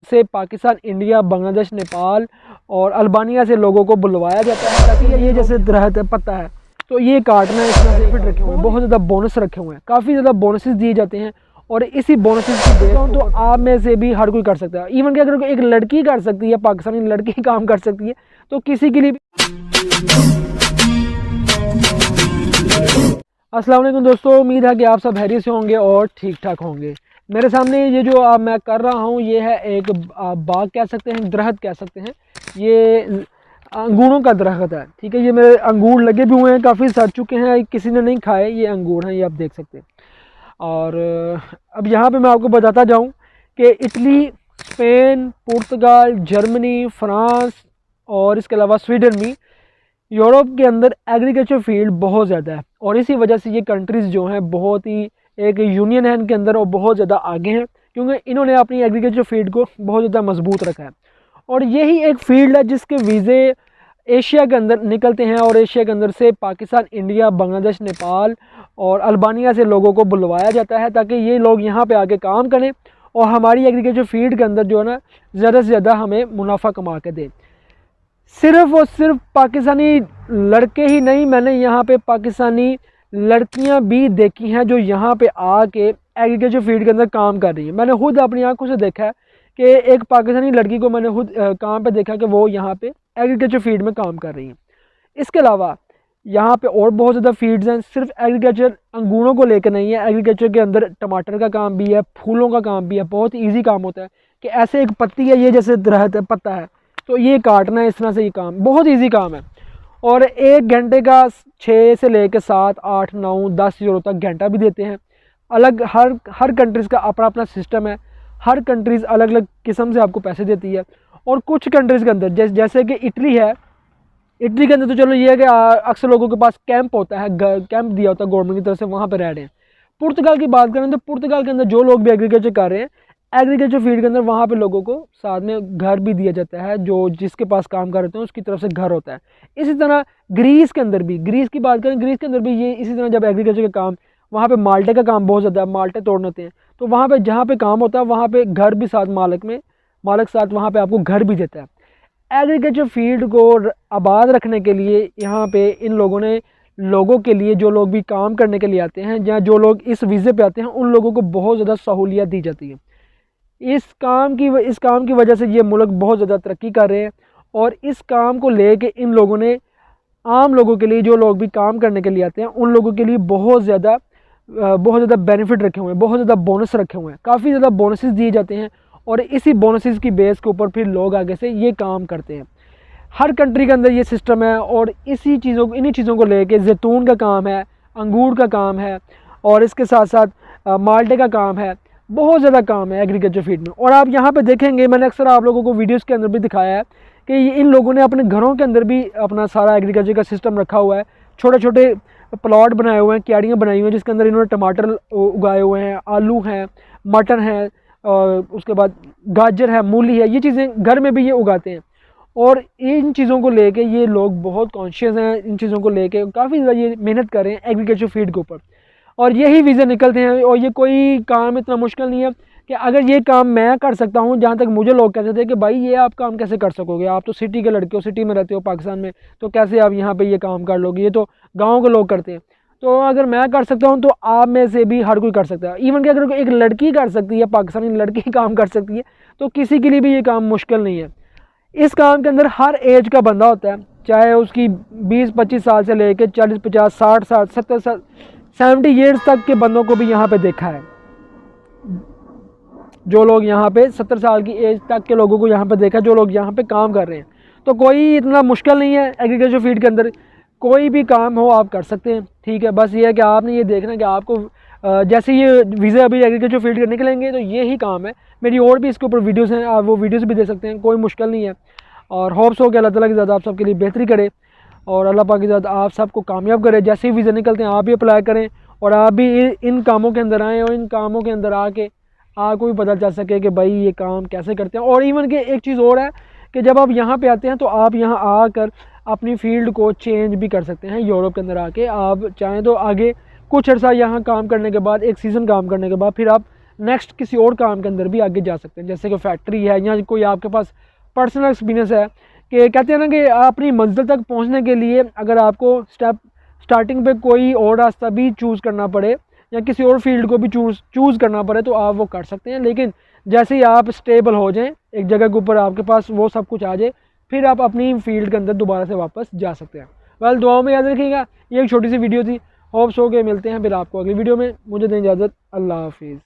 से पाकिस्तान, इंडिया, बांग्लादेश, नेपाल और अल्बानिया से लोगों को बुलवाया जाता है ताकि ये जैसे दरख्त है, पत्ता है, तो ये काटना है। इसमें बेनिफिट रखे हुए हैं, बहुत ज़्यादा बोनस रखे हुए हैं, काफ़ी ज़्यादा बोनसेस दिए जाते हैं। और इसी बोनसेस की बेस तो आप में से भी हर कोई कर सकता है। इवन कि अगर एक लड़की कर सकती है, पाकिस्तानी लड़की काम कर सकती है, तो किसी के लिए भी। अस्सलाम वालेकुम दोस्तों, उम्मीद है कि आप सब हैरियत से होंगे और ठीक ठाक होंगे। मेरे सामने ये जो मैं कर रहा हूँ, ये है एक बाग कह सकते हैं, दरख्त कह सकते हैं। ये अंगूरों का दरख्त है, ठीक है। ये मेरे अंगूर लगे भी हुए हैं, काफ़ी सड़ चुके हैं, किसी ने नहीं खाए। ये अंगूर हैं, ये आप देख सकते हैं। और अब यहाँ पे मैं आपको बताता जाऊँ कि इटली, स्पेन, पुर्तगाल, जर्मनी, फ्रांस और इसके अलावा स्वीडन में, यूरोप के अंदर एग्रीकल्चर फील्ड बहुत ज़्यादा है। और इसी वजह से ये कंट्रीज़ जो हैं बहुत ही एक यूनियन है इनके अंदर और बहुत ज़्यादा आगे हैं, क्योंकि इन्होंने अपनी एग्रीकल्चर फील्ड को बहुत ज़्यादा मजबूत रखा है। और यही एक फ़ील्ड है जिसके वीज़े एशिया के अंदर निकलते हैं और एशिया के अंदर से पाकिस्तान, इंडिया, बांग्लादेश, नेपाल और अल्बानिया से लोगों को बुलवाया जाता है ताकि ये लोग यहाँ पे आके काम करें और हमारी एग्रीकल्चर फील्ड के अंदर जो है ना ज़्यादा से ज़्यादा हमें मुनाफा कमा के दें। सिर्फ़ और सिर्फ पाकिस्तानी लड़के ही नहीं, मैंने यहाँ पे पाकिस्तानी लड़कियाँ भी देखी हैं जो यहाँ पे आके एग्रीकल्चर फील्ड के अंदर काम कर रही हैं। मैंने खुद अपनी आंखों से देखा है कि एक पाकिस्तानी लड़की को मैंने खुद काम पे देखा कि वो यहाँ पे एग्रीकल्चर फील्ड में काम कर रही हैं। इसके अलावा यहाँ पे और बहुत ज़्यादा फील्ड्स हैं। सिर्फ एग्रीकल्चर अंगूरों को लेकर नहीं है, एग्रीकल्चर के अंदर टमाटर का काम भी है, फूलों का काम भी है। बहुत ईजी काम होता है कि ऐसे एक पत्ती है, ये जैसे दरख्त है, पत्ता है, तो ये काटना है, इस तरह से ये काम बहुत ईजी काम है। और 1 घंटे का 6 से लेकर 7, 8, 9, 10 यूरो तक घंटा भी देते हैं। अलग हर कंट्रीज़ का अपना अपना सिस्टम है। हर कंट्रीज़ अलग अलग किस्म से आपको पैसे देती है। और कुछ कंट्रीज़ के अंदर जैसे कि इटली है, इटली के अंदर तो चलो ये है कि अक्सर लोगों के पास कैंप होता है, कैंप दिया होता है गवर्नमेंट की तरफ से, वहाँ पर रह रहे हैं। पुर्तगाल की बात करें तो पुर्तगाल के अंदर जो लोग भी एग्रीकल्चर कर रहे हैं, एग्रीकल्चर फील्ड के अंदर, वहाँ पे लोगों को साथ में घर भी दिया जाता है। जो जिसके पास काम कर रहे हैं उसकी तरफ से घर होता है। इसी तरह ग्रीस के अंदर भी, ग्रीस की बात करें, ग्रीस के अंदर भी ये इसी तरह जब एग्रीकल्चर का काम, वहाँ पे माल्टे का काम बहुत ज़्यादा है, माल्टे तोड़ने होते हैं, तो वहाँ पे जहाँ पे काम होता है वहाँ पे घर भी साथ मालिक साथ वहाँ पे आपको घर भी देता है। एग्रीकल्चर फील्ड को आबाद रखने के लिए यहाँ पे इन लोगों ने लोगों के लिए, जो लोग भी काम करने के लिए आते हैं या जो लोग इस वीज़े पे आते हैं, उन लोगों को बहुत ज़्यादा सहूलियत दी जाती है। इस काम की वजह से ये मुल्क बहुत ज़्यादा तरक्की कर रहे हैं। और इस काम को लेके इन लोगों ने आम लोगों के लिए, जो लोग भी काम करने के लिए आते हैं, उन लोगों के लिए बहुत ज़्यादा बेनिफिट रखे हुए हैं, बहुत ज़्यादा बोनस रखे हुए हैं, काफ़ी ज़्यादा बोनसेस दिए जाते हैं। और इसी बोनसेस की बेस के ऊपर फिर लोग आगे से ये काम करते हैं। हर कंट्री के अंदर ये सिस्टम है। और इन्हीं चीज़ों को लेके जैतून का काम है, अंगूर का काम है और इसके साथ साथ माल्टे का काम है। बहुत ज़्यादा काम है एग्रीकल्चर फील्ड में। और आप यहाँ पे देखेंगे, मैंने अक्सर आप लोगों को वीडियोस के अंदर भी दिखाया है कि इन लोगों ने अपने घरों के अंदर भी अपना सारा एग्रीकल्चर का सिस्टम रखा हुआ है। छोटे छोटे प्लॉट बनाए हुए हैं, क्यारियाँ बनाई हुई हैं, जिसके अंदर इन्होंने टमाटर उगाए हुए हैं, आलू हैं, मटर हैं, और उसके बाद गाजर है, मूली है। ये चीज़ें घर में भी ये उगाते हैं। और इन चीज़ों को लेके ये लोग बहुत कॉन्शियस हैं, इन चीज़ों को लेके काफ़ी ज़्यादा ये मेहनत कर रहे हैं एग्रीकल्चर फील्ड के ऊपर। और यही वीज़े निकलते हैं। और ये कोई काम इतना मुश्किल नहीं है कि अगर ये काम मैं कर सकता हूँ, जहाँ तक मुझे लोग कहते थे कि भाई ये आप काम कैसे कर सकोगे, आप तो सिटी के लड़के हो, सिटी में रहते हो पाकिस्तान में, तो कैसे आप यहाँ पे ये काम कर लोगे, ये तो गाँव के लोग करते हैं। तो अगर मैं कर सकता हूँ तो आप में से भी हर कोई कर सकता है। इवन कि अगर एक लड़की कर सकती है, पाकिस्तानी लड़की काम कर सकती है, तो किसी के लिए भी ये काम मुश्किल नहीं है। इस काम के अंदर हर एज का बंदा होता है, चाहे उसकी 20-25 साल से लेकर 40-50, 60 साल, 70 साल, 70 ईयर्स तक के बंदों को भी यहाँ पे देखा है। जो लोग यहाँ पे 70 साल की एज तक के लोगों को यहाँ पे देखा, जो लोग यहाँ पे काम कर रहे हैं। तो कोई इतना मुश्किल नहीं है एग्रीकल्चर फील्ड के अंदर, कोई भी काम हो आप कर सकते हैं, ठीक है। बस ये है कि आपने ये देखना कि आपको जैसे ये वीज़ा अभी एग्रीकल्चर फील्ड के निकलेंगे तो ये ही काम है। मेरी और भी इसके ऊपर वीडियोस हैं, आप वो वीडियोस भी देख सकते हैं, कोई मुश्किल नहीं है। और होप्स हो कि अल्लाह ताला की ज़्यादा आप सबके लिए बेहतरी करे और अल्लाह पाक की ज़्यादा आप सबको कामयाब करे। जैसे ही वीज़ा निकलते हैं आप भी अप्लाई करें और आप भी इन कामों के अंदर आएँ और इन कामों के अंदर आके आपको भी पता चल सके कि भाई ये काम कैसे करते हैं। और इवन कि एक चीज़ और है कि जब आप यहाँ पे आते हैं तो आप यहाँ आकर अपनी फील्ड को चेंज भी कर सकते हैं। यूरोप के अंदर आके आप चाहें तो आगे कुछ अर्सा यहाँ काम करने के बाद, एक सीज़न काम करने के बाद, फिर आप नेक्स्ट किसी और काम के अंदर भी आगे जा सकते हैं, जैसे कि फैक्ट्री है या कोई आपके पास पर्सनल एक्सपीरियंस है कि कहते हैं ना कि अपनी मंजिल तक पहुंचने के लिए अगर आपको स्टार्टिंग पे कोई और रास्ता भी चूज़ करना पड़े या किसी और फील्ड को भी चूज़ करना पड़े तो आप वो कर सकते हैं, लेकिन जैसे ही आप स्टेबल हो जाएं एक जगह के ऊपर, आपके पास वो सब कुछ आ जाए, फिर आप अपनी फील्ड के अंदर दोबारा से वापस जा सकते हैं। वेल, दुआओं में याद रखिएगा। ये एक छोटी सी वीडियो थी, होप्स हो के मिलते हैं फिर आपको अगली वीडियो में। मुझे दें इजाज़त, अल्लाह हाफिज़।